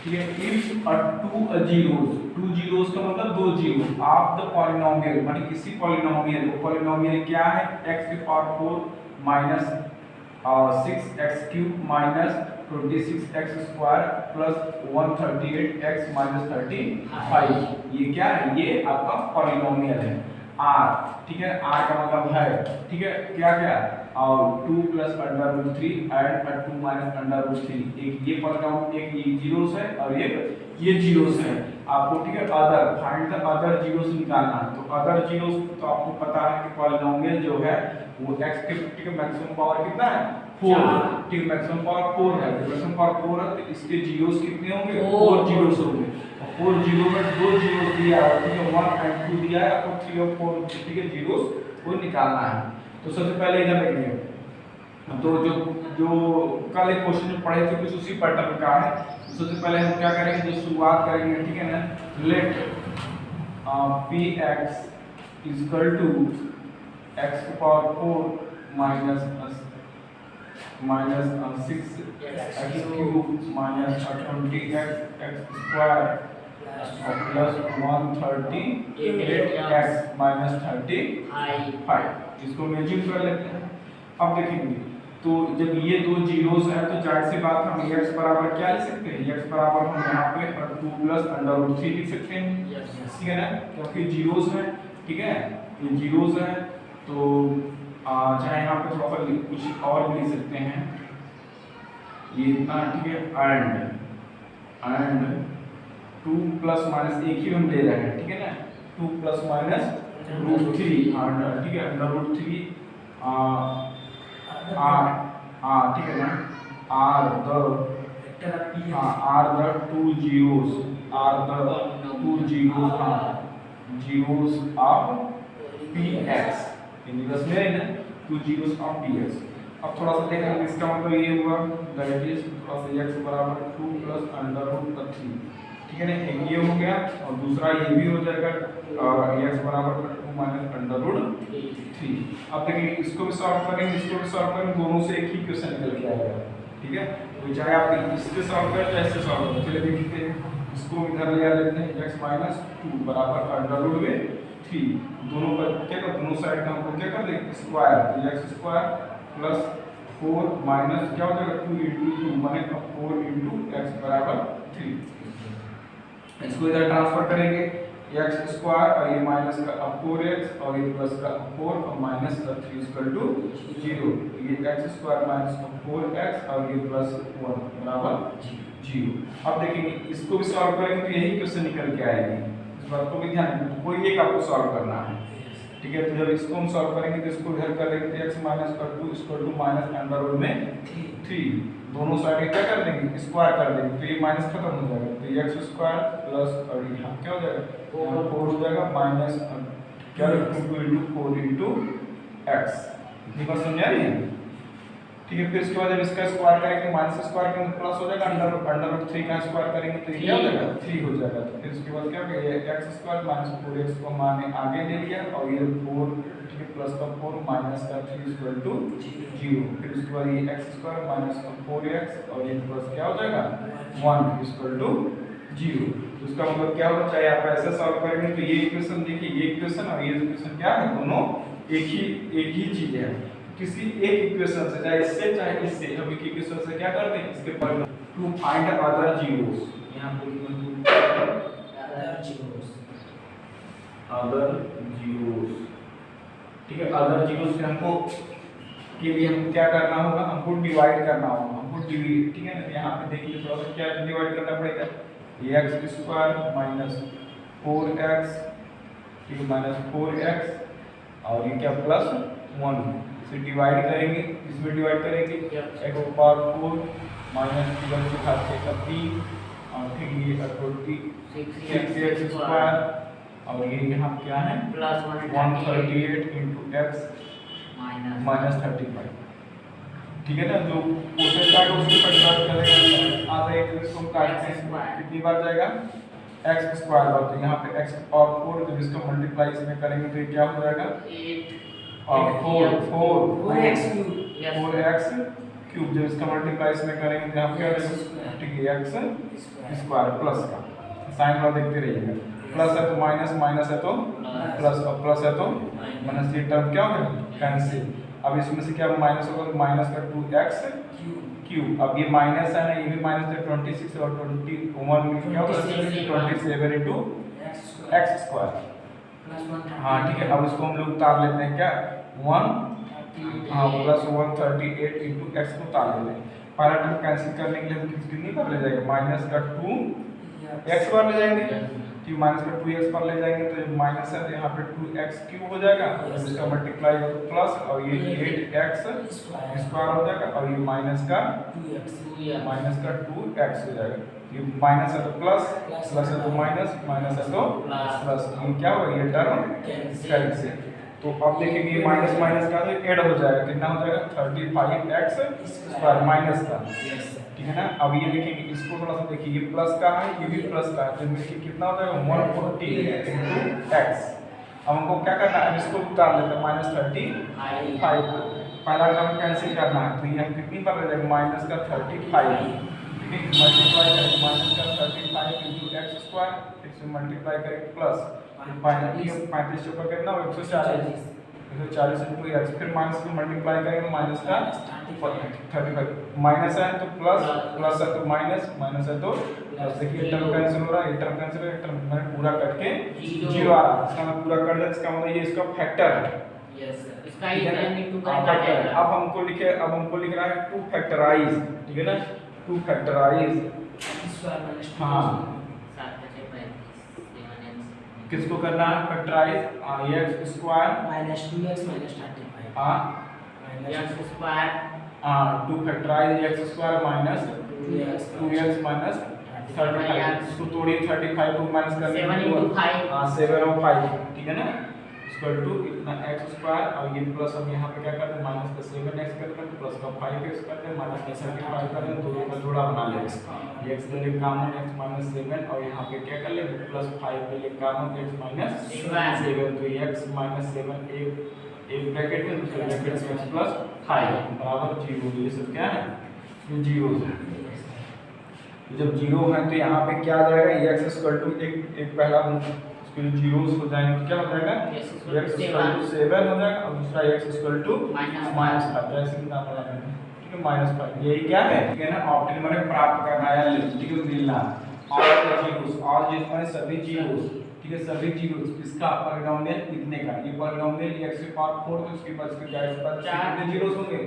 ठीक है। If two zeros का मतलब दो जीरो ऑफ द पॉलिनोमियल, माने किसी पॉलिनोमियल, वो पॉलिनोमियल क्या है, x की power 4 minus 6x cube minus 26x square plus 138x minus 35, ये क्या है, ये आपका पॉलिनोमियल है r। ठीक है, r का मतलब है, ठीक है, क्या क्या, और 2 plus under root 3 and 2 minus under root 3, एक ये पॉलिनोमियल, एक ये जीरोस है और एक ये जीरोस है आपको। ठीक है, other find the other zeros निकालना है। तो अदर जीरोस तो आपको पता है कि पॉलिनोमियल जो है वो x के, ठीक है, मैक्सिमम पावर कितना है 4, ठीक है, मैक्सिमम पावर 4 है, तो मैक्सिमम पावर 4 है तो इसके जीरोस कितने होंगे, 4 जीरोस होंगे। 4 जीरो में दो जीरोस दिया है, ठीक है, 1 एंड 2 दिया है आपको, 3 और 4, ठीक है, जीरोस वो निकालना है। तो सबसे पहले इधर लिखेंगे, तो जो कल एक क्वेश्चन में पढ़े थे कुछ उसी पैटर्न का है। सबसे पहले हम क्या करेंगे, जो शुरुआत करेंगे, ठीक है ना, let px equal to x की power 4 minus 6 x cube minus 20x x square plus 138 x minus 35, इसको मेजर कर लेते हैं। अब देखेंगे, तो जब ये दो जीरोस है तो जाहिर सी बात हम x बराबर क्या लिख सकते हैं, x बराबर हम यहाँ पे 2 प्लस अंडर रूट 3 लिख सकते हैं, ठीक है ना, क्योंकि जीरोस है, ठीक है, ये जीरोस है। तो चाहे यहाँ पे थोड़ा सा कुछ और भी लिख सकते हैं, ये इतना, ठीक है, एंड 2 प्लस माइनस एक ही हम ले रहे हैं, ठीक है ना, 2 प्लस माइनस रूट 3, ठीक है, अंडर रूट 3 ठीक है ना, are the two zeros zeros of px, English में ना, टू जीरोस ऑफ px। अब थोड़ा सा देखेंगे, इसका मतलब ये हुआ दैट इज थोड़ा सा x बराबर 2 प्लस अंडर रूट 3, ठीक है ना, एक ये हो गया और दूसरा ये भी हो जाएगा x बराबर 2 माइनस अंडर रूट 3। अब देखिए इसको भी सॉल्व करेंगे, इसको भी सॉल्व करेंगे, दोनों से एक ही क्वेश्चन निकल के आएगा, ठीक है। तो चाहे आप इससे सॉल्व करें चाहे इससे सॉल्व करें, चलिए देखते हैं, इसको इधर ले लेते हैं, x माइनस 2 बराबर अंडर रूट में 3, दोनों पर क्या कर, दोनों साइड का हमको क्या कर देंगे स्क्वायर, तो x स्क्वायर प्लस 4 माइनस क्या हो जाएगा 2 इंटू 2 माने 4 इंटू x बराबर 3। इसको इधर ट्रांसफर करेंगे, x स्क्वायर और ये माइनस का 4x और ये प्लस का 4 और माइनस का 3 इक्वल टू 0, ये x स्क्वायर माइनस का 4x और ये प्लस 1 बराबर 0। अब देखेंगे इसको भी सॉल्व करेंगे तो यही क्वेश्चन निकल के आएगी, इस बात को भी ध्यान रखना, कोई एक आपको सॉल्व करना है, ठीक है। तो जब इसको हम सॉल्व करेंगे तो इसको इधर कर देंगे, x माइनस का 2 equal to minus under root में 3, दोनों साइड क्या कर देंगे स्क्वायर कर देंगे, तो ये माइनस खत्म हो जाएगा, तो ये x स्क्वायर प्लस और यहाँ क्या हो जाएगा 4 हो जाएगा माइनस क्या 2 इंटू 4 इंटू x, ये बात समझ आ रही है, ठीक है। फिर इसके बाद जब इसका स्क्वायर करेंगे माइनस स्क्वायर करेंगे प्लस हो जाएगा, अंडर रूट 3 का स्क्वायर करेंगे तो ये क्या हो जाएगा 3 हो जाएगा। तो फिर इसके बाद क्या होगा, ये x स्क्वायर माइनस 4x को माने आगे ले लिया और ये 4, ठीक है, प्लस का 4 माइनस का 3 इक्वल टू 0, फिर उसके बाद ये x स्क्वायर माइनस का 4x और ये प्लस क्या हो जाएगा 1 इक्वल टू 0। तो इसका मतलब क्या होगा, चाहे आप ऐसे सॉल्व करेंगे तो ये इक्वेशन देखिए, ये इक्वेशन और ये इक्वेशन क्या है, दोनों एक ही चीज है, किसी एक इक्वेशन से चाहे इससे चाहे इससे, हम एक इक्वेशन से क्या कर दें इसके पर टू फाइंड अदर जीरोस, यहां पे अदर जीरोस, ठीक है। अदर जीरोस से हमको के लिए हम क्या करना होगा, हमको डिवाइड करना होगा, हमको डिवाइड, ठीक है ना। यहां पे देखिए थोड़ा सा क्या डिवाइड करना पड़ेगा, x स्क्वायर माइनस 4x, ठीक है, माइनस 4x और ये क्या प्लस 1 से डिवाइड करेंगे, इसमें डिवाइड करेंगे x पावर 4 माइनस 12 के साथ से 3 और फिर ये 26x स्क्वायर और ये यहाँ क्या है प्लस 138 इंटू x माइनस 35, ठीक है ना। जो क्वेश्चन का है उसके पर डिवाइड करेंगे, आधा एक इसको काटते हैं, कितनी बार जाएगा x स्क्वायर बार, तो यहाँ पे x पावर 4 जब इसको मल्टीप्लाई इसमें करेंगे तो ये क्या हो जाएगा 4x क्यूब। जब इसका मल्टीप्लाई इसमें करेंगे तो यहाँ पे क्या हो जाएगा, ठीक है, एक्स स्क्वायर प्लस का साइन वाला देखते रहिएगा, प्लस है तो माइनस, माइनस है तो प्लस, और प्लस है तो माइनस, ये टर्म क्या हो गया कैंसिल। अब इसमें से क्या माइनस होगा, तो माइनस का 2x क्यूब। अब ये माइनस है ना, ये भी माइनस है, 26 और 21 में क्या होगा 27 इनटू x स्क्वायर। हाँ ठीक है, अब इसको हम लोग उतार लेते हैं क्या 1 हाँ प्लस 138 इंटू एक्स को उतार लेते हैं। पहला टर्म कैंसिल करने के लिए हम कितनी पर ले जाएंगे, माइनस का 2x पर ले जाएंगे, ठीक, माइनस का 2x पर ले जाएंगे तो ये माइनस है तो यहाँ पे 2x क्यूब हो जाएगा, इसका मल्टीप्लाई हो तो प्लस, और ये 8x स्क्वायर हो जाएगा, और ये माइनस का 2x हो जाएगा। ये माइनस है तो प्लस, प्लस है तो माइनस, माइनस है तो प्लस, ये क्या होगा, ये टर्म कैंसिल। तो अब देखेंगे माइनस माइनस का तो ऐड हो जाएगा, कितना हो जाएगा 35x स्क्वायर माइनस का, ठीक है ना। अब ये देखेंगे इसको थोड़ा सा देखिए, ये प्लस का है, ये भी प्लस का है, तो देखिए कितना हो जाएगा 140 इंटू एक्स। अब हमको क्या करना है, इसको उतार लेते हैं -35, पहला टर्म कैंसिल करना है, तो ये हम कितनी पर ले जाएंगे माइनस का 35, मल्टीप्लाई करेंगे माइनस का 35 इंटू एक्स स्क्वायर, इससे मल्टीप्लाई करेंगे प्लस 35 ऊपर कितना 140 इंटू एक्स, फिर माइनस को मल्टीप्लाई करेंगे माइनस का 35, माइनस है तो प्लस, प्लस है तो माइनस, माइनस है तो प्लस। देखिए टर्म कैंसिल हो रहा है, ये टर्म कैंसिल हो रहा है, टर्म मैंने पूरा कट के 0 आ रहा है, इसका मैं पूरा कर दिया, इसका मतलब ये इसका फैक्टर है, यस सर, इसका ही फैक्टर है। अब हमको लिख रहा है 2 फैक्टराइज, ठीक है ना, 2 फैक्टराइज, हाँ किसको करना है factorise, x square minus 2x minus 35, हाँ x स्क्वायर, हाँ 2 factorise x square minus 2x minus 35, इसको तोड़िए 35 को माइनस कर 7 into 5, हाँ 7 और 5, ठीक है ना, इक्वल टू इतना x स्क्वायर, और ये प्लस हम यहाँ पे क्या करते हैं माइनस का 7x करते हैं, प्लस का 5x करते हैं, माइनस का 75 करते हैं, दोनों का जोड़ा बना लेंगे, ये x ले कॉमन x माइनस 7, और यहाँ पे क्या कर लेंगे प्लस 5 पे ले कॉमन x माइनस 7, तो x माइनस 7 एक ब्रैकेट में, दूसरे ब्रैकेट में x प्लस 5 बराबर 0, ये सब क्या है ये जीरोस है। तो जब जीरो है तो यहाँ पे क्या आ जाएगा x इक्वल टू एक पहला फिर जीरोस हो जाएंगे तो क्या हो जाएगा x इक्वल टू 7 हो जाएगा, और दूसरा x इक्वल टू -5, जैसे कि नाम लगा है, ठीक है -5, यही क्या है, ठीक है ना, ऑप्टिमम में प्राप्त करना है, ठीक है, मिलना और जीरोस, और जीरोस माने सभी जीरोस, ठीक है, सभी जीरोस, इसका पॉलीनोमियल कितने का, ये पॉलीनोमियल x की पावर 4, तो इसके पास क्या है, कितने जीरोस होंगे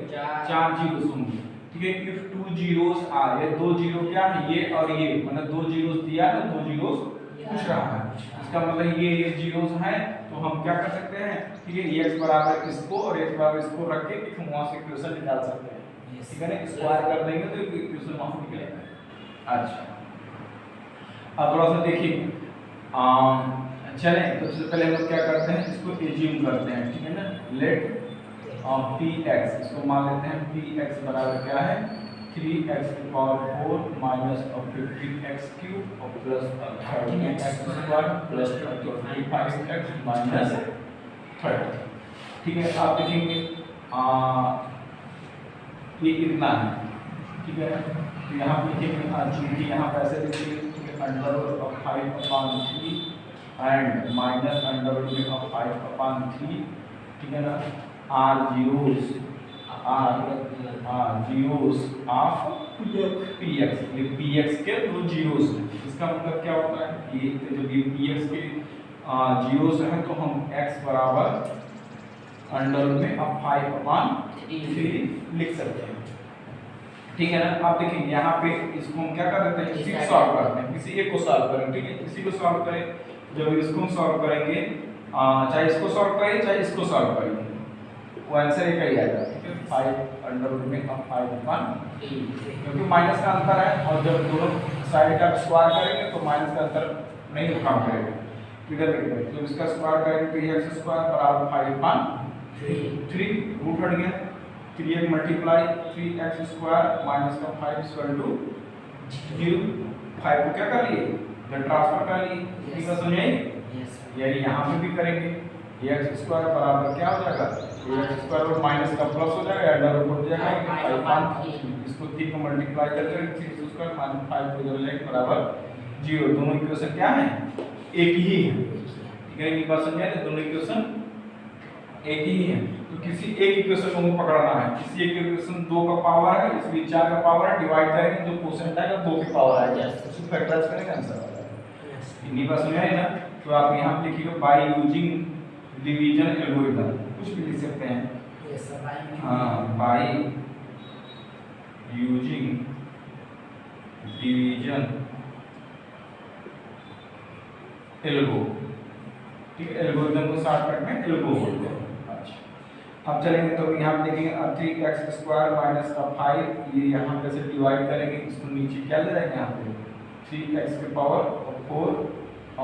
4 जीरोस होंगे, ठीक है। इफ 2 जीरोस आर, ये 2 जीरो क्या है, ये और ये, मतलब 2 जीरोस दिया है, 2 जीरोस पूछ रहा है, इसका मतलब ये जीरोस हैं, तो हम क्या कर सकते हैं, ठीक है, x बराबर इसको और x बराबर इसको रख के हम वहां से इक्वेशन निकाल सकते हैं, ठीक है ना, स्क्वायर कर देंगे तो इक्वेशन वहां निकलेगा। अच्छा अब थोड़ा सा देखिए, चले तो सबसे पहले हम लोग क्या करते हैं, इसको एज्यूम करते हैं, ठीक है ना, लेट px, इसको मान लेते हैं px बराबर क्या है 3x की पावर 4 माइनस 15x क्यूब और plus 13x square plus 25x minus 30, ठीक है। आप देखेंगे ये इतना है, ठीक है, तो यहाँ पे लिखेंगे चूंकि यहाँ पे ऐसे लिखेंगे √5/3 एंड माइनस √5/3, ठीक है ना, आर जीरोस ऑफ px, ये px के दो जीरोस हैं, इसका मतलब क्या होता है, ये जब ये px के जीरोस हैं तो हम x बराबर √5/3 लिख सकते हैं, ठीक है ना। आप देखेंगे यहाँ पे इसको हम क्या कर देते हैं, किसी को सॉल्व करते हैं, किसी एक को सॉल्व करें, ठीक है, किसी को सॉल्व करें, जब इसको सॉल्व करेंगे चाहे इसको सॉल्व करें चाहे इसको सॉल्व करेंगे, वो आंसर एक ही आएगा, ठीक है, 5/5/3, क्योंकि माइनस का अंतर है, और जब दोनों साइड का स्क्वायर करेंगे तो माइनस का अंतर नहीं काम करेगा, इधर देखिए जब इसका स्क्वायर करेंगे तो x स्क्वायर बराबर 5/3, रूट हट गया, 3x multiply 3x square minus का 5 इक्वल टू 0, 5 को क्या कर लिए जब ट्रांसफर कर लिए, ठीक है, समझे, यही यहाँ पे भी करेंगे, एक्स स्क्वायर बराबर क्या हो जाएगा, एक्स स्क्वायर और माइनस का प्लस हो जाएगा, अंडर रूट हो जाएगा, इसको 3 को मल्टीप्लाई करके 6 स्क्वायर माइनस 5 को इधर लेके बराबर 0। दोनों इक्वेशन क्या है, एक ही है। ठीक है, एक बात समझे ना, दोनों इक्वेशन एक ही है। तो किसी एक इक्वेशन को हमें पकड़ना है, किसी एक इक्वेशन 2 का पावर है, इसमें 4 का पावर है, डिवाइड करेंगे जो क्वोशिएंट आएगा 2 की पावर आएगा, उसको फैक्टराइज करेंगे आंसर आ जाएगा। इतनी बात समझ आई ना। तो आप यहां पे लिखिएगा बाय यूजिंग डिवीजन एल्गोरिथम, कुछ भी लिख सकते हैं। हां, बाय यूजिंग डिवीजन एल्गो, ठीक है, एल्गोरिथम को शॉर्टकट में एल्गो बोलते हैं। अच्छा, अब चलेंगे तो यहाँ पे देखेंगे 3x स्क्वायर माइनस 5, ये यहाँ पे से डिवाइड करेंगे, इसको नीचे क्या ले जाएंगे यहाँ पे 3x के पावर 4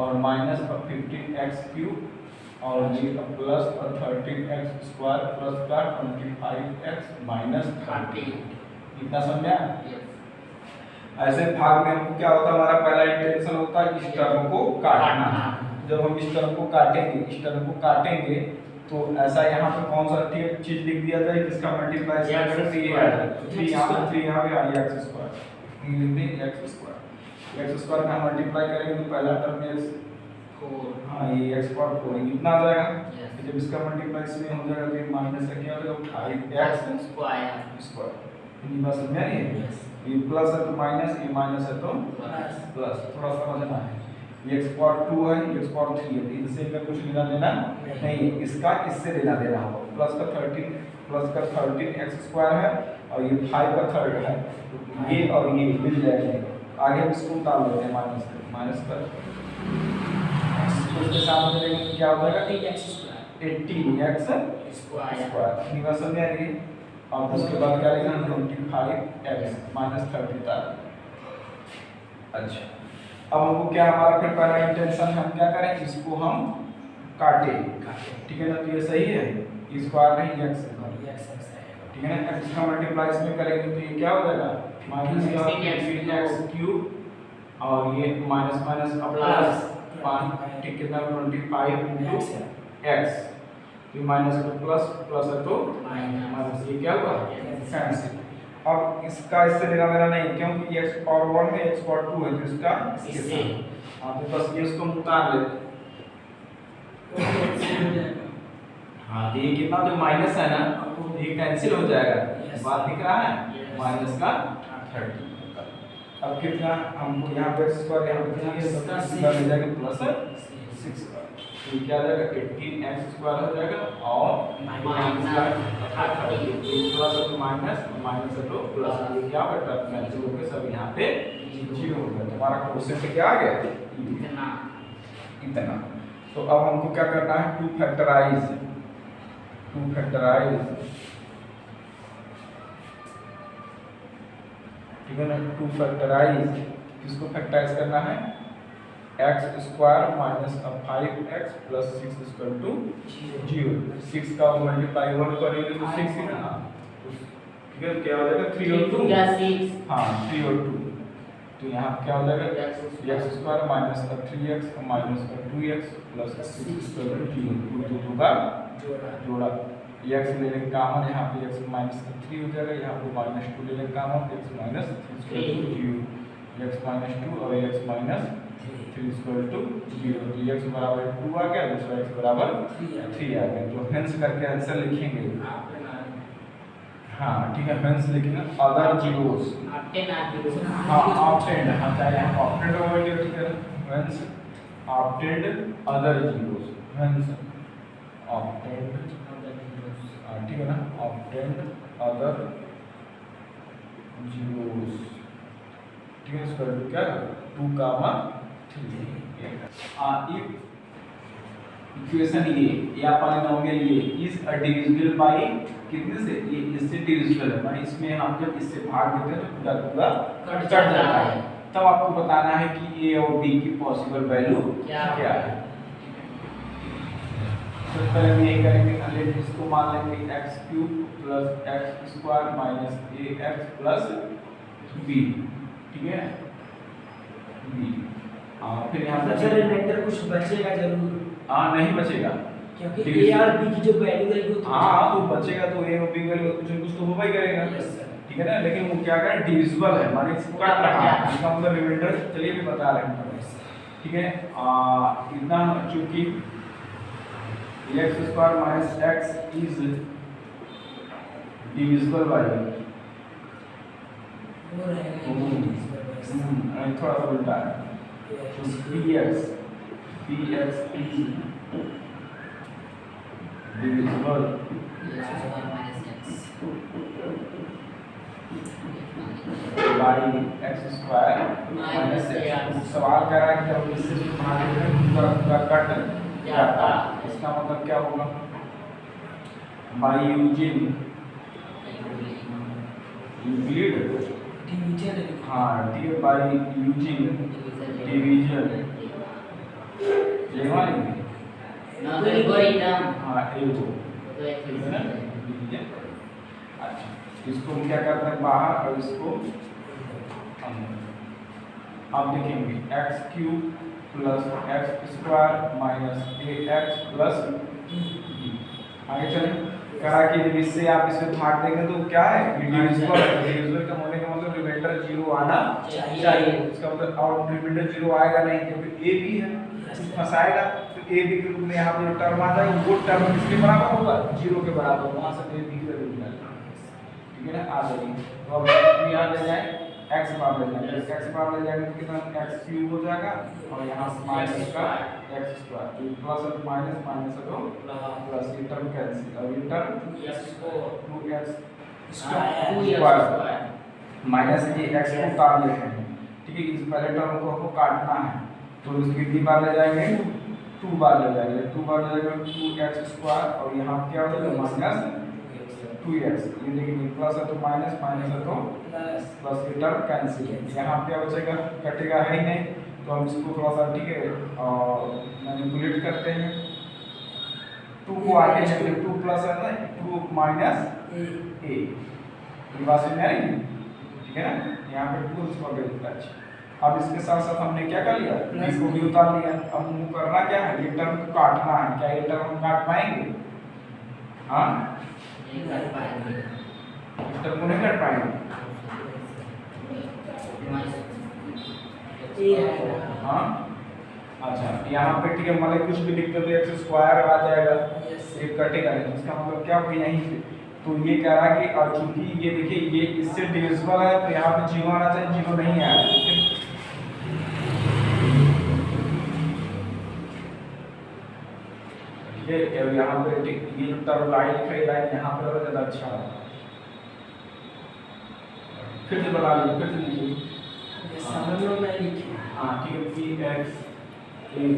और माइनस 15x क्यूब और ये प्लस 13x स्क्वायर प्लस का 25x माइनस 30। इतना समझा? ऐसे भाग में हमको क्या होता है, हमारा पहला इंटेंशन होता है इस टर्म को काटना। जब हम इस टर्म को काटेंगे तो ऐसा यहाँ पे कौन सा चीज लिख दिया जाए जिसका मल्टीप्लाई से अगर 3 आ जाए तो 3 यहाँ पे आ गया x स्क्वायर, लिख दें x स्क्वायर का मल्टीप्लाई करेंगे तो पहला टर्म x 4, हाँ ये x पावर 4 कितना आ जाएगा, जब इसका मल्टीप्लाई इसमें हो जाएगा तो ये माइनस का क्या हो जाएगा 5x स्क्वायर। ये बात समझ आ रही है? ये प्लस है तो माइनस, ये माइनस है तो प्लस, थोड़ा समझना है। ये x पावर 2 है, ये x पावर 3 है, तो इससे का कुछ लेना देना नहीं, इसका इससे लेना देना होगा। प्लस का 13x स्क्वायर है और ये 5 का थर्ड है, ये और ये मिल जाएंगे। आगे हम इसको उतार लेते हैं माइनस कर, उसके सामने देखेंगे क्या हो जाएगा 18x स्क्वायर। ये बात समझ आ रही है? और उसके बाद क्या लिखना 25x माइनस 30 था। अच्छा, अब हमको क्या, हमारा फिर पहला इंटेंशन हम क्या करें, इसको हम काटें, ठीक है ना। तो ये सही है, स्क्वायर नहीं x ठीक है ना, x का मल्टीप्लाई इसमें करेंगे तो ये क्या हो जाएगा माइनस 16x क्यूब और ये माइनस माइनस प्लस 5, ठीक कितना 25 x, ये माइनस तो प्लस है तो माइनस, ये क्या हुआ कैंसिल। अब इसका इससे लेना देना नहीं, क्योंकि x पावर 1 है, x पावर 2 है, तो इसका इससे हां तो बस ये इसको उतार लेते हां, तो ये कितना जो माइनस है ना ये कैंसिल हो जाएगा, बात दिख रहा है, माइनस का 30। अब कितना हमको यहाँ पे स्क्वायर यहाँ पे कितना सीधा मिल जाएगा प्लस 6, तो क्या आ जाएगा 18x स्क्वायर हो जाएगा और माइनस है तो प्लस, ये क्या होगा कैंसिल होकर सब यहाँ पे 0 हो गया। तुम्हारा क्वेश्चन से क्या आ गया इतना। तो अब हमको क्या करना है, टू फैक्टराइज, ठीक है ना। टू फैक्टराइज किसको फैक्टराइज करना है, x square minus 5x plus 6 equal to 0। 6 का मल्टीप्लाई 1 करेंगे तो 6 ही ना, ठीक है, क्या हो जाएगा 3 और 2 हाँ 3 और 2, तो यहाँ क्या हो जाएगा x square minus 3x minus 2x plus 6 equal to 0, 2 का जोड़ा, x ले लेंगे कॉमन, यहाँ पे x माइनस 3 हो जाएगा, यहाँ पे माइनस 2 ले लेंगे common, x minus 3 equal to 0, x minus 2 और x माइनस 3 इक्वल टू 0, तो x बराबर 2 आ गया, दूसरा x बराबर 3 आ गया। तो हेंस करके आंसर लिखेंगे, हाँ ठीक है, हेंस लिखेंगे अदर जीरोस, हाँ ऑप्टेंड, हाँ चाहे यहाँ ऑप्टेंड होगा ये, ठीक है, hence obtained other zeros, hence obtained, ठीक है ना, ऑप्टेंड अदर जीरोस, ठीक है, इसका क्या 2 कामा 3। इफ इक्वेशन ये या पॉलिनोमियल ये इज डिविजिबल बाय कितने से, ये इससे डिविजिबल है, माने इसमें हम जब इससे भाग देते हैं तो पूरा पूरा कट जाता है, तब आपको बताना है कि a और b की पॉसिबल वैल्यू क्या है। तो पहले हम यही करेंगे, लेट इसको मान लेंगे x³ plus x square minus ax plus b, ठीक है b। फिर यहाँ पे रिमाइंडर कुछ बचेगा जरूर, नहीं बचेगा, क्योंकि ए और बी की जो वैल्यू है वो हाँ तो बचेगा तो ए और बी वैल्यू कुछ न कुछ तो होगा ही करेगा, ठीक है ना। लेकिन वो क्या कर डिविजिबल है, माने इसको काट रहा है, इसका मतलब रिमाइंडर चलिए भी बता रहे हैं, ठीक है। इतना चूंकि x² - x is divisible by थोड़ा सा उल्टा है, तो px is divisible by x² - x। सवाल कह रहा है कि जब इससे भाग देंगे पूरा पूरा कट जाता, इसका मतलब क्या होगा, बाई यूजिंग यूक्लिड, हाँ डी बाई यूजिंग डिवीजन, ये वाली हाँ एगो, अच्छा इसको हम क्या करते हैं बाहर और इसको अंदर। आप देखेंगे x³ + x² - ax + b। आगे चलें, कहा कि जब इससे आप इसे भाग देंगे तो क्या है डिविजिबल है, डिविजिबल का होने का मतलब रिमाइंडर 0 आना चाहिए, इसका मतलब और रिमाइंडर 0 आएगा नहीं क्योंकि a भी है, फंसाएगा तो a b के रूप में यहाँ पे जो टर्म आ जाएगा वो टर्म किसके बराबर होगा 0 के बराबर, वहां से a b की वैल्यू निकालना, ठीक है ना। आ जाइए तो अब यहाँ ले जाए x बार ले जाएंगे, x बार ले जाएंगे तो कितना x³ हो जाएगा और यहाँ माइनस का x² तो प्लस और माइनस माइनस है तो प्लस, ये टर्म कैंसिल और ये टर्म 2x² माइनस ये x को काट लेते हैं, ठीक है। इस पहले टर्म को हमको काटना है तो इसको कितनी बार ले जाएंगे 2 बार ले जाएंगे, 2 बार ले जाएंगे 2x² और यहाँ क्या हो जाएगा माइनस 2x, ये देखिए प्लस है तो माइनस, माइनस है तो प्लस, ये टर्म कैंसिल, यहाँ क्या बचेगा कटेगा है ही नहीं तो हम इसको थोड़ा सा ठीक है मैनिपुलेट करते हैं, 2 को आगे लेंगे 2 प्लस है ना 2 माइनस a, ये बात समझ आई, ठीक है ना। यहाँ पे 2 इसको आगे लिखा है। अब इसके साथ साथ हमने क्या कर लिया b को भी उतार लिया, अब हमको करना क्या है ये टर्म को काटना है, क्या ये टर्म हम काट पाएंगे, हाँ इस टर्म को नहीं काट पाएंगे, हाँ अच्छा यहाँ पे ठीक है मतलब कुछ भी लिखते तो x² आ जाएगा, ये कटेगा नहीं, इसका मतलब क्या होगा यहीं से, तो ये कह रहा है कि और चूंकि ये देखिए ये इससे डिविजिबल है तो यहाँ पे 0 आना चाहिए, 0 नहीं आया, ठीक है। यहाँ पे ये टर्म लाइन लिख रही लाइन यहाँ पे ज्यादा अच्छा है, फिर से बता लीजिए, फिर से लिखिए, हाँ ठीक है px इज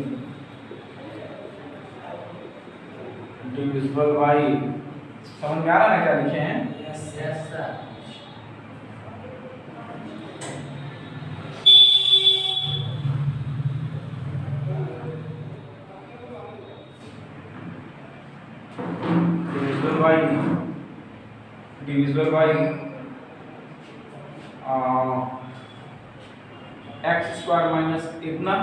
डिविजिबल बाय, समझ में आ रहा है क्या लिखे हैं, yes sir, divisible by x² minus इतना,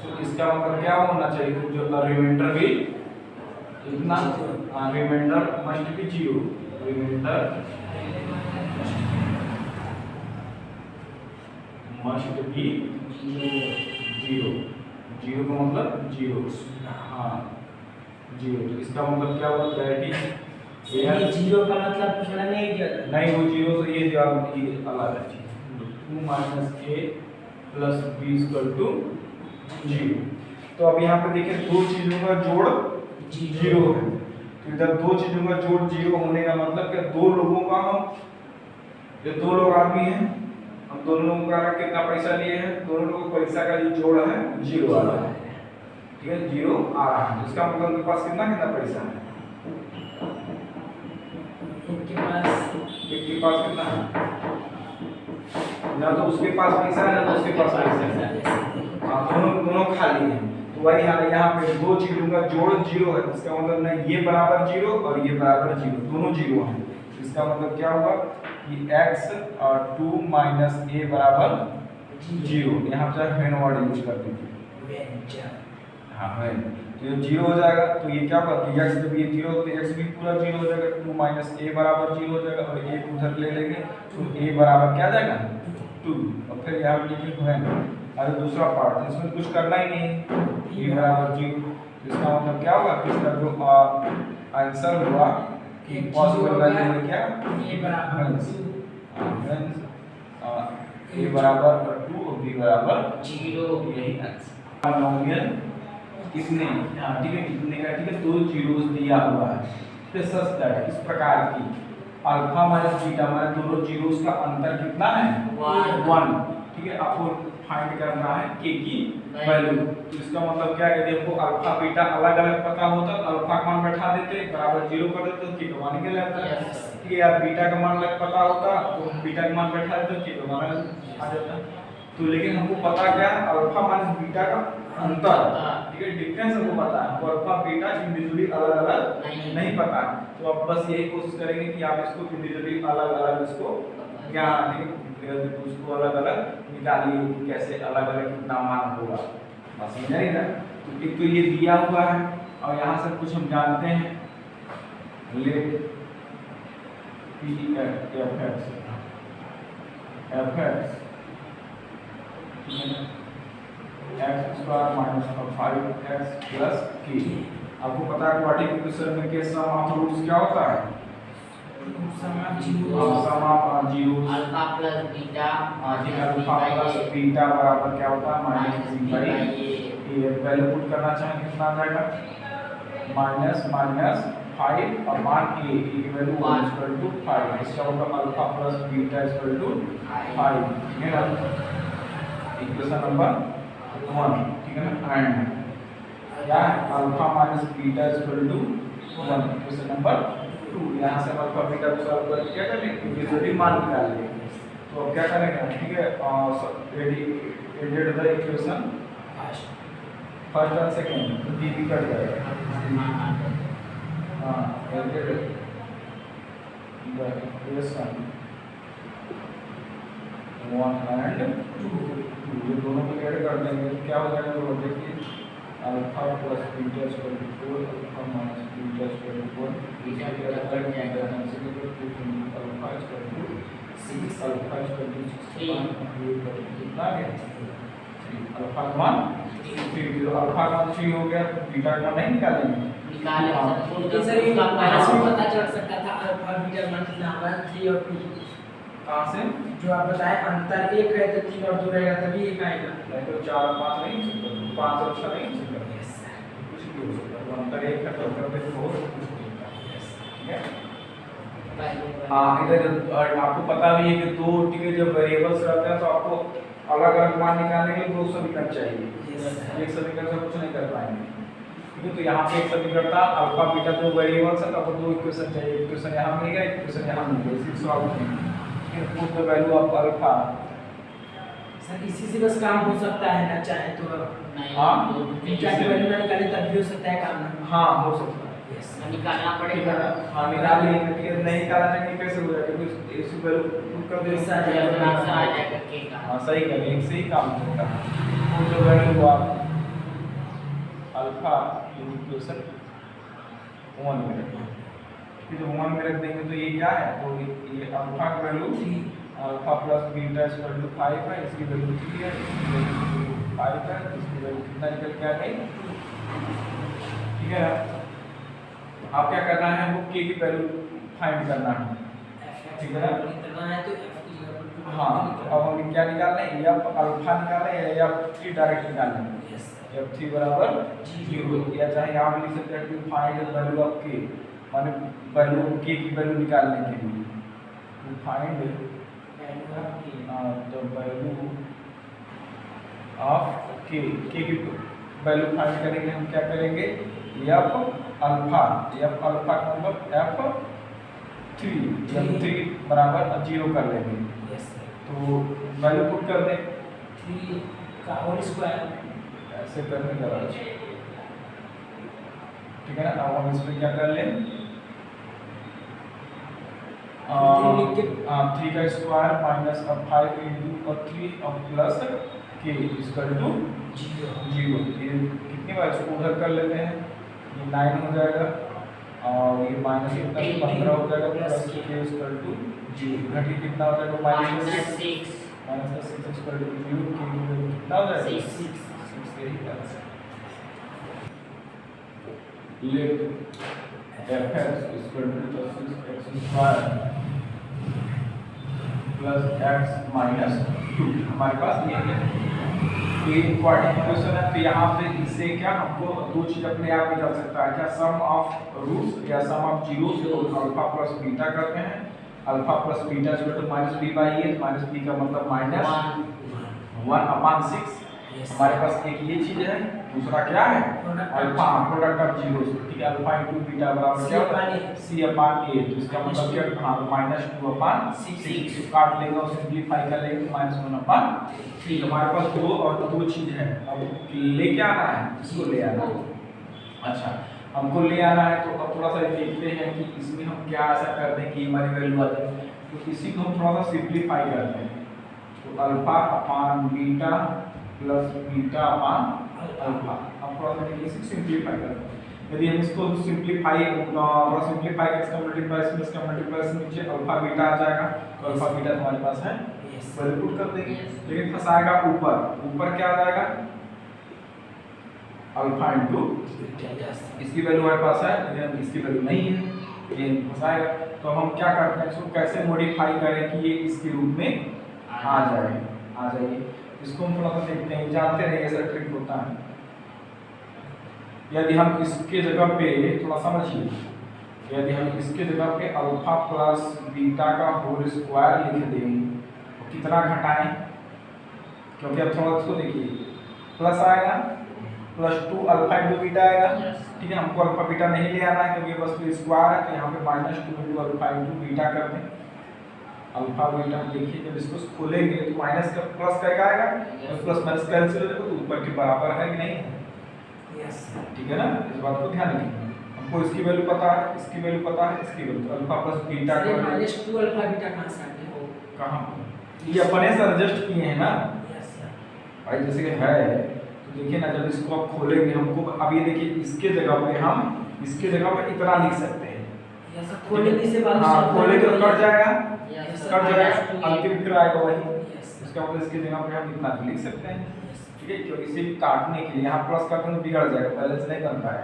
तो इसका मतलब क्या होना चाहिए तो जो रिमाइंडर भी इतना, remainder must be 0, remainder must be 0, 0 का मतलब 0, हाँ 0, तो इसका मतलब क्या होगा दैट इज ये 0 का मतलब पूछना नहीं दिया नहीं, वो 0 तो ये जवाब की अलग है, 2 - a + b = 0। तो अब यहाँ पे देखिए दो चीजों का जोड़ 0 है, तो इधर दो चीजों का जोड़ 0 होने का मतलब कि दो लोगों का हम ये 2 लोग आदमी हैं, हम दोनों लोगों का कितना पैसा लिए हैं, दोनों लोगों का पैसा का जो जोड़ है 0 आ रहा है, ठीक है 0 आ रहा है, इसका मतलब उनके पास कितना कितना पैसा है, एक के पास कितना है, ना तो उसके पास पैसा है ना तो उसके पास पैसा है, हाँ दोनों खाली हैं, तो वही हाल है यहाँ पे दो चीजों का जोड़ 0 है, इसका मतलब ना ये बराबर 0 और ये बराबर 0, दोनों 0 हैं, इसका मतलब क्या होगा कि x और 2 - a बराबर 0, यहाँ पे वेन वर्ड यूज कर दीजिए, हाँ है, तो ये 0 हो जाएगा। तो ये क्या होगा कि x जब ये 0 तो x भी पूरा 0 हो जाएगा, 2 माइनस a बराबर 0 हो जाएगा, और 1 उधर ले लेंगे तो a बराबर क्या आ जाएगा 2। और फिर यहाँ लिखेंगे व्हेन, अरे दूसरा पार्ट इसमें कुछ करना ही नहीं है, b बराबर 0। तो इसका मतलब क्या होगा कि इसका जो आंसर हुआ कि पॉसिबल वैल्यू है क्या a बराबर 2 a बराबर 2 और b बराबर 0। यही आंसर। पॉलिनोमियल कितने, ठीक है, कितने का, ठीक है, 2 जीरोस दिया हुआ है, तो सच दैट इस प्रकार की अल्फा माइनस बीटा में दोनों जीरोस का अंतर कितना है 1, ठीक है। आपको फाइंड करना है k की वैल्यू। तो इसका मतलब क्या है, देखो अल्फा बीटा अलग अलग पता होता तो अल्फा का मान बैठा देते बराबर 0 कर देते तो k का मान निकल जाता है, ठीक है। या बीटा का मान अलग पता होता तो बीटा का मान बैठा देते k का मान आ जाता। तो लेकिन हमको पता क्या है, अल्फा माइनस बीटा का अंतर, ठीक है, डिफरेंस हमको पता है, तो अल्फा बीटा इंडिविजुअली अलग अलग नहीं पता है। तो अब बस यही कोशिश करेंगे कि आप इसको इंडिविजुअली अलग अलग इसको ज्ञान उसको अलग अलग निकालिए कि कैसे अलग अलग कितना मान होगा, बस समझ ना। तो एक तो ये दिया हुआ है और यहाँ से कुछ हम जानते हैं, let p f x x square minus 5x plus k। आपको पता है क्वाड्रेटिक इक्वेशन में के सम ऑफ रूट्स क्या होता है, sum of zero alpha plus beta alpha plus beta बराबर क्या होता है minus b by a। Value put करना चाहें कितना आ जाएगा माइनस माइनस 5 और मान a की वैल्यू 1 इक्वल टू 5। इसका मतलब alpha plus beta equal to 5, ठीक है ना, इक्वेशन नंबर 1, ठीक है ना। एंड क्या है alpha minus beta equal to 1, equation number 2। यहाँ से अल्फा बीटा को सॉल्व करके क्या करेंगे इंडिविजुअली मान निकाल लेंगे। तो अब क्या करेंगे, ठीक है, एडिट द इक्वेशन फर्स्ट और सेकंड, तो b भी कट जाएगा। हां एडिट द इक्वेशन 1 एंड 2, ये दोनों को ऐड कर देंगे तो क्या हो जाएगा, तो देखिए alpha plus beta equal to 4 alpha minus beta equal to 1 beta के अलग जाएगा answer equal to alpha equal to 6 alpha equal to 3 कितना है 3 अल्फा का मान 3, तो अल्फा का मान 3 हो गया, तो बीटा का नहीं निकालेंगे, तो सर ये माइनस में पता चल सकता था अल्फा बीटा मान कितना होगा 3 और 2 कहां से, जो आप बताएं अंतर 1 है तो 3 और 2 रहेगा तभी 1 आएगा, नहीं तो 4 और 5 नहीं हो सकता, 5 और 6 नहीं हो सकता, कुछ भी हो सकता है, तो अंतर 1 का तो करते तो बहुत कुछ होता है, ठीक है। हाँ इधर आपको पता भी है कि दो, ठीक है, जब वेरिएबल्स रहते हैं तो आपको अलग अलग मान निकालने के लिए दो समीकरण चाहिए, एक समीकरण से कुछ नहीं कर पाएंगे, ठीक है। तो यहाँ पे एक समीकरण था अल्फा बीटा दो वेरिएबल्स है तो आपको दो इक्वेशन चाहिए, इक्वेशन यहाँ मिल गया, इक्वेशन यहाँ मिल गया, इसी सॉल्व करेंगे, put the value of alpha. Sir इसी से बस काम हो सकता है ना, चाहे तो हां बीटा की वैल्यू निकाले तब भी हो सकता है काम ना, हां हो सकता है, यस निकालना पड़ेगा, हां निकाल लेंगे, ठीक है, नहीं निकाला जाएगा कैसे हो जाएगा, कुछ इसी वैल्यू पुट कर दे आ जाएगा के का, हां सही कर, एक से ही काम होता है। Put the value of alpha in equation 1 में रखें, फिर 1 में रख देंगे तो ये क्या है, तो ये अल्फा का value alpha plus beta equal to 5 है, इसकी वैल्यू 3 है, इसकी वैल्यू 5 है, इसकी वैल्यू कितना निकल के आ गई, ठीक है। आप क्या करना है, वो k की वैल्यू फाइंड करना है, ठीक है ना, तो हाँ अब हम क्या निकालना है, या अल्फा निकालना है या f3 डायरेक्ट निकालना है, f3 बराबर 0, या चाहे यहाँ भी लिख सकते हैं कि find the value of k, माने वैल्यू k की वैल्यू निकालने के लिए, तो find the value of k, k की वैल्यू फाइंड करने के लिए हम क्या करेंगे, f अल्फा, f अल्फा का मतलब f3 बराबर 0 कर लेंगे, तो वैल्यू पुट कर दें 3 का होल स्क्वायर, ऐसे करने का, ठीक है ना। अब हम इसमें क्या कर लें, 3 का स्क्वायर माइनस 5 इंटू 3 और प्लस k इक्वल टू 0, ये कितनी बार इसको उधर कर लेते हैं, ये 9 हो जाएगा और ये माइनस कितना 15 हो जाएगा प्लस k इक्वल टू 0 घटी कितना हो जाएगा माइनस 6 इक्वल टू 0 k कितना हो जाएगा 6 यही answer. Let fx equal to 6x square plus x minus 2 हमारे पास ये है ये क्वाड्रेटिक इक्वेशन है। तो यहाँ पे इससे क्या हमको दो चीज अपने आप निकल सकता है, क्या सम ऑफ रूट्स या सम ऑफ जीरोस को अल्फा प्लस बीटा करते हैं। Alpha plus beta equal to minus b by a, minus b का मतलब माइनस 1/6। हमारे पास एक ये चीज है, दूसरा क्या है अल्फा प्रोडक्ट ऑफ जीरोस, ठीक है। अल्फा इनटू बीटा बराबर क्या होता है c/a, तो इसका मतलब क्या हां माइनस 2/6 काट लेंगे और सिंपलीफाई कर लेंगे तो माइनस 1/3। हमारे पास दो और दो चीज है, अब लेके आना है, इसको ले आना है। अच्छा हमको ले आना है तो अब थोड़ा सा देखते हैं कि इसमें हम क्या ऐसा करते हैं कि हमारी वैल्यू आ जाए। तो इसी को हम थोड़ा सा सिंपलीफाई करते हैं, तो अल्फा अपान बीटा प्लस बीटा अपान अल्फा। अब थोड़ा सा देखिए इसे सिंपलीफाई करते हैं। यदि हम इसको सिंपलीफाई थोड़ा सिंपलीफाई करें, इसका मल्टीप्लाई इसका मल्टीप्लाई से नीचे अल्फा बीटा आ जाएगा, तो अल्फा बीटा हमारे पास है वैल्यू पुट कर देंगे। लेकिन फंसाएगा ऊपर, ऊपर क्या आ जाएगा अल्फा इनटू इसकी वैल्यू हमारे पास है लेकिन इसकी वैल्यू नहीं है, ये फंसाएगा। तो हम क्या करते हैं इसको कैसे मॉडिफाई करें कि ये इसके रूप में आ जाए। इसको हम थोड़ा सा देखते हैं, जानते रहे ऐसा ट्रिक होता है। यदि हम इसके जगह पे थोड़ा समझिए, यदि हम इसके जगह पे अल्फा प्लस बीटा का होल स्क्वायर लिख दें तो कितना घटाएं, क्योंकि अब थोड़ा इसको देखिए प्लस आएगा +2 अल्फा इनटू बीटा आएगा, ठीक है। हमको अल्फा बीटा नहीं ले आना है क्योंकि बस स्क्वायर है, तो यहाँ पे -2 अल्फा इनटू बीटा कर दें। अल्फा बीटा देखिए जब इसको खोलेंगे तो माइनस का प्लस का आएगा, तो प्लस माइनस कैंसिल हो जाएगा, तो ऊपर के बराबर है कि नहीं है, यस ठीक है ना। इस बात को ध्यान रखिए, हमको इसकी वैल्यू पता है, इसकी वैल्यू पता है, इसकी वैल्यू तो अल्फा प्लस बीटा का -2 अल्फा बीटा कहां से आते हो, कहां ये अपने से एडजस्ट किए हैं ना, यस सर भाई जैसे कि है। तो देखिए ना जब इसको आप खोलेंगे हमको अब ये देखिए इसके जगह पे हम इसके जगह पे इतना लिख सकते हैं, यस सर खोलेंगे से बाद हां खोलेंगे तो कट जाएगा, कट जाएगा, अंतिम फिर आएगा वही, इसका मतलब इसके जगह पे हम इतना लिख सकते हैं, ठीक है। क्योंकि इसे काटने के लिए यहाँ प्लस करते हैं तो बिगड़ जाएगा, बैलेंस नहीं बनता है।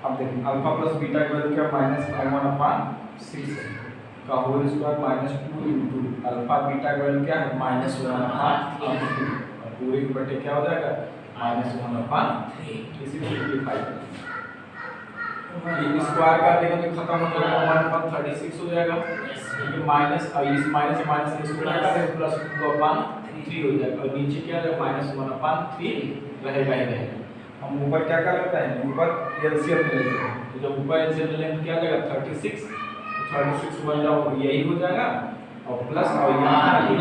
अब देखिए अल्फा प्लस बीटा की वैल्यू क्या -1/6 का whole square -2 into alpha beta की वैल्यू क्या है -1/3 और पूरे के बटे क्या हो जाएगा -1/3। इसी को सिंपलीफाई ये स्क्वायर कर देंगे तो खत्म हो जाएगा 1/36 हो जाएगा, क्योंकि माइनस इस माइनस से माइनस स्क्वायर कर देंगे प्लस 2/3 हो जाएगा और नीचे क्या आ जाएगा -1/3 रहेगा ही रहेगा। हम ऊपर क्या कर लेते हैं, ऊपर एलसीएम ले लेते हैं, तो जब ऊपर एलसीएम लेंगे क्या आ जाएगा 36, तो 36 बन जाओ यही हो जाएगा और प्लस और यहाँ 26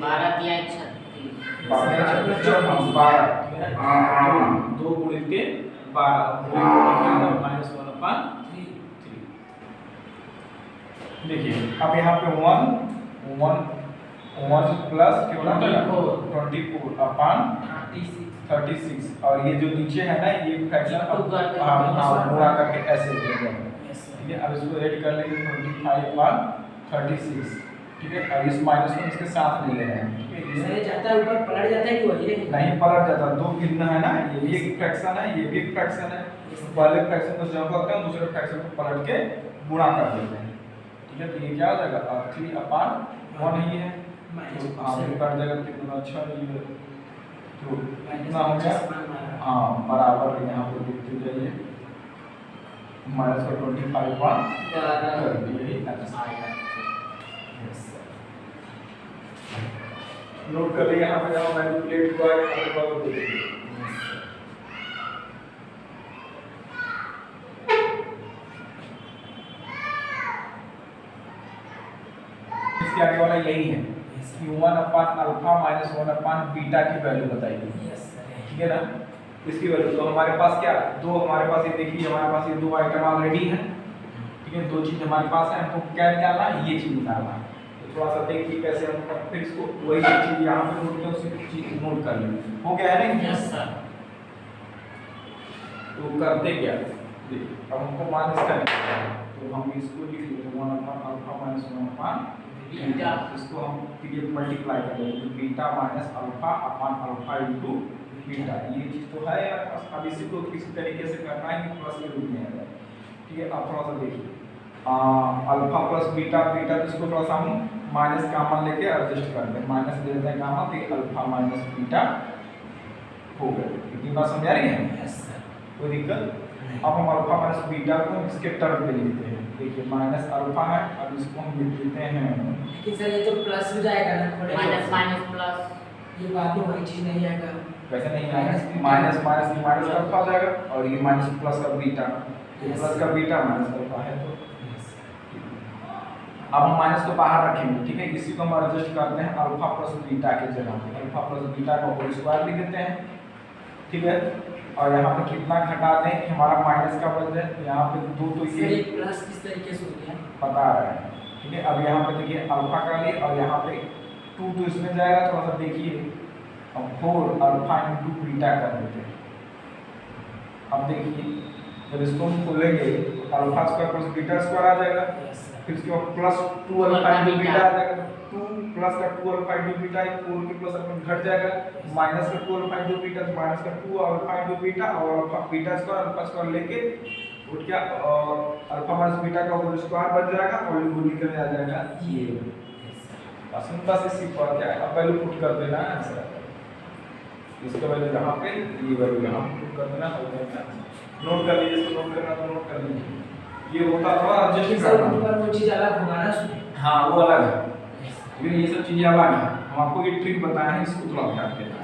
12 दिया 2 गुणित के 12 -1/3। देखिए अब यहाँ पे 1 प्लस कितना 24/36 और ये जो नीचे है ना ये फ्रैक्शन पूरा करके ऐसे दे देंगे, ठीक है। अब इसको ऐड कर लेंगे 25/36, ठीक है। अब इस माइनस को इसके साथ ले ले रहे हैं, ठीक है। ये जाता है ऊपर पलट जाता है कि वही नहीं पलट जाता, दो भिन्न है ना, ये भी एक फ्रैक्शन है, ये भी एक फ्रैक्शन है। पहले फ्रैक्शन को जमा करते हैं, दूसरे फ्रैक्शन को पलट के गुणा कर देते हैं, ठीक है। तो ये क्या हो जाएगा 3/1 ही है, हाँ फिर कट जाएगा, कितना अच्छा ये तो कितना हो गया, हाँ बराबर यहाँ पर देखते जाइए माइनस का 25/1 कर दिए, नोट कर लिया यहाँ पे जहाँ मैनिपुलेट हुआ है यहाँ पर देखिए इसके आगे वाला यही है कि 1/अल्फा -1/बीटा की वैल्यू बताइए, ठीक है ना। इसकी वैल्यू तो हमारे पास क्या दो, हमारे पास ये देखिए हमारे पास ये दो आइटम ऑलरेडी है, ठीक है। दो चीज हमारे पास है, हमको क्या निकालना है, ये चीज निकालना है। तो थोड़ा सा देखिए कैसे हम फिर इसको वही चीज यहाँ पे नोट कर उसी चीज नोट कर लें। हो गया है ना? Yes sir. तो करते क्या, देखिए अब हमको माइनस करना है तो हम इसको लिख लेते हैं 1 upon alpha minus 1 upon beta. इसको हम फिर मल्टीप्लाई कर देंगे beta minus alpha upon alpha into beta. ये चीज तो है यार, अब इसी को किसी तरीके से करना है कि प्लस के रूप में है। ठीक है, अब थोड़ा सा देखिए अल्फा प्लस बीटा, बीटा तो इसको थोड़ा सा हम माइनस कॉमन लेके एडजस्ट करते हैं, माइनस दे देते हैं कॉमन तो अल्फा माइनस बीटा हो गया। इतनी बात समझ आ रही है? Yes sir. कोई दिक्कत? अब हम अल्फा माइनस बीटा को इसके टर्म पे लिखते हैं। देखिए माइनस अल्फा है, अब इसको हम लिख देते हैं, लेकिन सर ये तो प्लस हो जाएगा ना, माइनस माइनस प्लस, ये बात में वही चीज नहीं आएगा। वैसे नहीं आएगा, माइनस माइनस माइनस का अल्फा हो जाएगा और ये माइनस प्लस का बीटा, ये प्लस का बीटा माइनस अल्फा है। तो अब हम माइनस को बाहर रखेंगे, ठीक है, इसी को हम एडजस्ट करते हैं अल्फा प्लस बीटा के जगह पे अल्फा प्लस बीटा का होल स्क्वायर लिख देते हैं। ठीक है, और यहाँ पे कितना घटाते हैं कि हमारा माइनस का बच जाए, यहाँ पे 2 तो सर ये ये प्लस किस तरीके से हो गया बता रहे हैं। ठीक है, अब यहाँ पे देखिए अल्फा का लिए और यहाँ पे 2 तो इसमें जाएगा, थोड़ा सा देखिए अब 4 अल्फा इंटू बीटा कर देते हैं। अब देखिए जब इसको हम खोलेंगे तो alpha square plus beta square आ जाएगा, यस सर। फिर इसके बाद प्लस 2 अल्फा इंटू बीटा आ जाएगा, 2 प्लस का 2 अल्फा इंटू बीटा 4 के प्लस अपन घट जाएगा, माइनस का 2 अल्फा इंटू बीटा माइनस का 2 अल्फा इंटू बीटा और alpha beta square alpha square लेके उठ क्या अल्फा माइनस बीटा का होल स्क्वायर बच जाएगा और ये निकल आ जाएगा ये। बस बस इसी पर क्या है, अब वैल्यू पुट कर देना है आंसर, इसका वैल्यू यहाँ पे ये वैल्यू यहाँ पुट कर देना हो जाएगा। नोट कर लीजिए, इसको नोट करना तो नोट कर लीजिए, ये होता थोड़ा लेकिन एडजस्ट सर करना। ऊपर वो चीज अलग होगा ना उसमें। हाँ वो अलग है, लेकिन ये सब चीजें अलग है, हम आपको ये ट्रिक बताए हैं, इसको थोड़ा ध्यान देना।